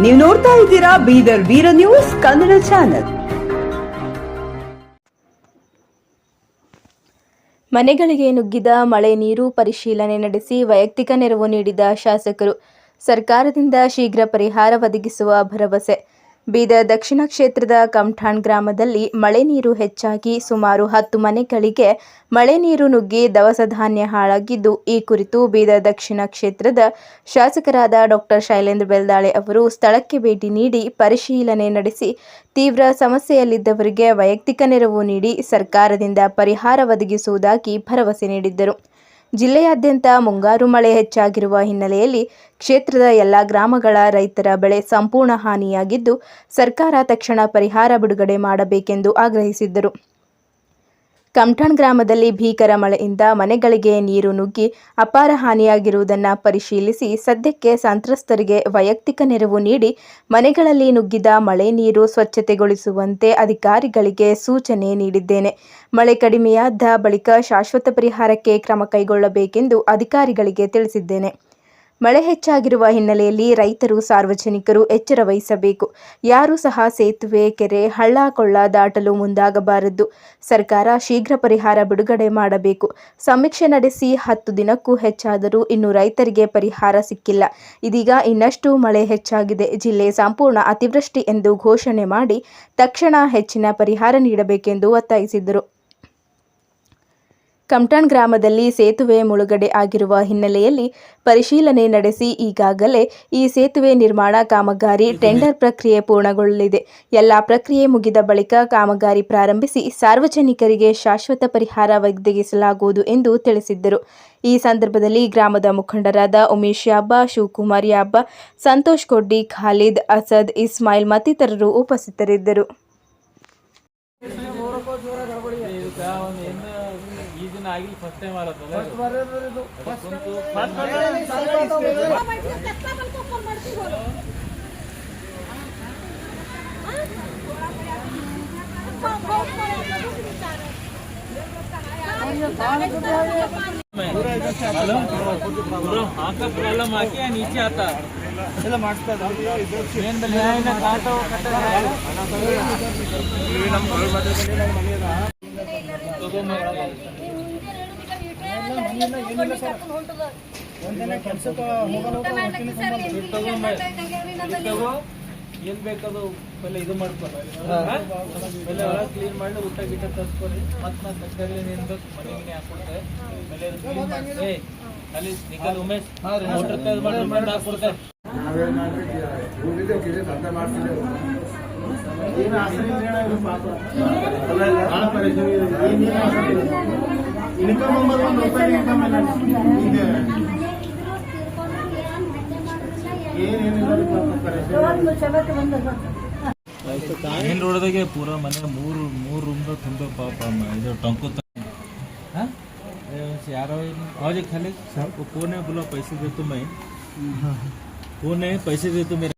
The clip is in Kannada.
ನೀವು ನೋಡ್ತಾ ಇದ್ದೀರಾ ಬೀದರ್ ವೀರ ನ್ಯೂಸ್ ಕನ್ನಡ ಚಾನೆಲ್. ಮನೆಗಳಿಗೆ ನುಗ್ಗಿದ ಮಳೆ ನೀರು ಪರಿಶೀಲನೆ ನಡೆಸಿ ವೈಯಕ್ತಿಕ ನೆರವು ನೀಡಿದ ಶಾಸಕರು. ಸರ್ಕಾರದಿಂದ ಶೀಘ್ರ ಪರಿಹಾರ ಒದಗಿಸುವ ಭರವಸೆ. ಬೀದರ್ ದಕ್ಷಿಣ ಕ್ಷೇತ್ರದ ಕಮಠಾಣ್ ಗ್ರಾಮದಲ್ಲಿ ಮಳೆ ನೀರು ಹೆಚ್ಚಾಗಿ ಸುಮಾರು 10 ಮನೆಗಳಿಗೆ ಮಳೆ ನೀರು ನುಗ್ಗಿ ದವಸ ಧಾನ್ಯ ಹಾಳಾಗಿದ್ದು, ಈ ಕುರಿತು ಬೀದರ್ ದಕ್ಷಿಣ ಕ್ಷೇತ್ರದ ಶಾಸಕರಾದ ಡಾ ಶೈಲೇಂದ್ರ ಬೆಲ್ದಾಳೆ ಅವರು ಸ್ಥಳಕ್ಕೆ ಭೇಟಿ ನೀಡಿ ಪರಿಶೀಲನೆ ನಡೆಸಿ ತೀವ್ರ ಸಮಸ್ಯೆಯಲ್ಲಿದ್ದವರಿಗೆ ವೈಯಕ್ತಿಕ ನೆರವು ನೀಡಿ ಸರ್ಕಾರದಿಂದ ಪರಿಹಾರ ಒದಗಿಸುವುದಾಗಿ ಭರವಸೆ ನೀಡಿದ್ದರು. ಜಿಲ್ಲೆಯಾದ್ಯಂತ ಮುಂಗಾರು ಮಳೆ ಹೆಚ್ಚಾಗಿರುವ ಹಿನ್ನೆಲೆಯಲ್ಲಿ ಕ್ಷೇತ್ರದ ಎಲ್ಲ ಗ್ರಾಮಗಳ ರೈತರ ಬೆಳೆ ಸಂಪೂರ್ಣ ಹಾನಿಯಾಗಿದ್ದು, ಸರ್ಕಾರ ತಕ್ಷಣ ಪರಿಹಾರ ಬಿಡುಗಡೆ ಮಾಡಬೇಕೆಂದು ಆಗ್ರಹಿಸಿದ್ದರು. ಕಮಠಾಣ್ ಗ್ರಾಮದಲ್ಲಿ ಭೀಕರ ಮಳೆಯಿಂದ ಮನೆಗಳಿಗೆ ನೀರು ನುಗ್ಗಿ ಅಪಾರ ಹಾನಿಯಾಗಿರುವುದನ್ನು ಪರಿಶೀಲಿಸಿ ಸದ್ಯಕ್ಕೆ ಸಂತ್ರಸ್ತರಿಗೆ ವೈಯಕ್ತಿಕ ನೆರವು ನೀಡಿ ಮನೆಗಳಲ್ಲಿ ನುಗ್ಗಿದ ಮಳೆ ನೀರು ಸ್ವಚ್ಛತೆಗೊಳಿಸುವಂತೆ ಅಧಿಕಾರಿಗಳಿಗೆ ಸೂಚನೆ ನೀಡಿದ್ದೇನೆ. ಮಳೆ ಕಡಿಮೆಯಾದ ಬಳಿಕ ಶಾಶ್ವತ ಪರಿಹಾರಕ್ಕೆ ಕ್ರಮ ಕೈಗೊಳ್ಳಬೇಕೆಂದು ಅಧಿಕಾರಿಗಳಿಗೆ ತಿಳಿಸಿದ್ದೇನೆ. ಮಳೆ ಹೆಚ್ಚಾಗಿರುವ ಹಿನ್ನೆಲೆಯಲ್ಲಿ ರೈತರು, ಸಾರ್ವಜನಿಕರು ಎಚ್ಚರ ವಹಿಸಬೇಕು. ಯಾರೂ ಸಹ ಸೇತುವೆ, ಕೆರೆ, ಹಳ್ಳ ಕೊಳ್ಳ ದಾಟಲು ಮುಂದಾಗಬಾರದು. ಸರ್ಕಾರ ಶೀಘ್ರ ಪರಿಹಾರ ಬಿಡುಗಡೆ ಮಾಡಬೇಕು. ಸಮೀಕ್ಷೆ ನಡೆಸಿ 10 ದಿನಕ್ಕೂ ಹೆಚ್ಚಾದರೂ ಇನ್ನೂ ರೈತರಿಗೆ ಪರಿಹಾರ ಸಿಕ್ಕಿಲ್ಲ. ಇದೀಗ ಇನ್ನಷ್ಟು ಮಳೆ ಹೆಚ್ಚಾಗಿದೆ. ಜಿಲ್ಲೆ ಸಂಪೂರ್ಣ ಅತಿವೃಷ್ಟಿ ಎಂದು ಘೋಷಣೆ ಮಾಡಿ ತಕ್ಷಣ ಹೆಚ್ಚಿನ ಪರಿಹಾರ ನೀಡಬೇಕೆಂದು ಒತ್ತಾಯಿಸಿದರು. ಕಮಠಾಣ್ ಗ್ರಾಮದಲ್ಲಿ ಸೇತುವೆ ಮುಳುಗಡೆ ಆಗಿರುವ ಹಿನ್ನೆಲೆಯಲ್ಲಿ ಪರಿಶೀಲನೆ ನಡೆಸಿ ಈಗಾಗಲೇ ಈ ಸೇತುವೆ ನಿರ್ಮಾಣ ಕಾಮಗಾರಿ ಟೆಂಡರ್ ಪ್ರಕ್ರಿಯೆ ಪೂರ್ಣಗೊಳ್ಳಲಿದೆ. ಎಲ್ಲ ಪ್ರಕ್ರಿಯೆ ಮುಗಿದ ಬಳಿಕ ಕಾಮಗಾರಿ ಪ್ರಾರಂಭಿಸಿ ಸಾರ್ವಜನಿಕರಿಗೆ ಶಾಶ್ವತ ಪರಿಹಾರ ಒದಗಿಸಲಾಗುವುದು ಎಂದು ತಿಳಿಸಿದ್ದರು. ಈ ಸಂದರ್ಭದಲ್ಲಿ ಗ್ರಾಮದ ಮುಖಂಡರಾದ ಉಮೇಶ್ ಯಾಬ್ಬ, ಶಿವಕುಮಾರ್ ಯಾಬ್ಬ, ಸಂತೋಷ್ ಕೊಡ್ಡಿ, ಖಾಲಿದ್, ಅಸದ್, ಇಸ್ಮಾಯಿಲ್ ಮತ್ತಿತರರು ಉಪಸ್ಥಿತರಿದ್ದರು. ಆಗಿಲ್ಲ ಫಸ್ಟ್ ಟೈಮ್ ಆಲತ್ತಲ್ಲ आपका प्रॉब्लम आके नीचे आता ಎಲ್ಲ ಮಾಡ್ತಾ ಏನ್ ಬೆಲೆ ಕಾಟ ಏನ್ ಬೇಕದು ಪೆಲ್ಲ ಇದು ಮಾಡ್ಕೊಳ್ಳಿ, ಕ್ಲೀನ್ ಮಾಡಿ ಊಟ ಗೀಟ ತರ್ಸ್ಕೊರಿ. ಮತ್ ನಾ ತರಕಾರಿ ಏನ್ ಬೇಕು ಮನೆಗೆ ಹಾಕೊಡ್ತೇವೆ. ಅಲ್ಲಿ ನಿಖಲ್ ಉಮೇಶ್ ಮೋಟರ್ ಹಾಕೊಡ್ತೇವೆ. मेन रोड पूरा मने मूर रूम ತುಂಬ ಪಾಪ ಇದು टंको यारो आज खाली वो कौन है बोला पैसे दे तो मैं कौन है पैसे दे तो मेरे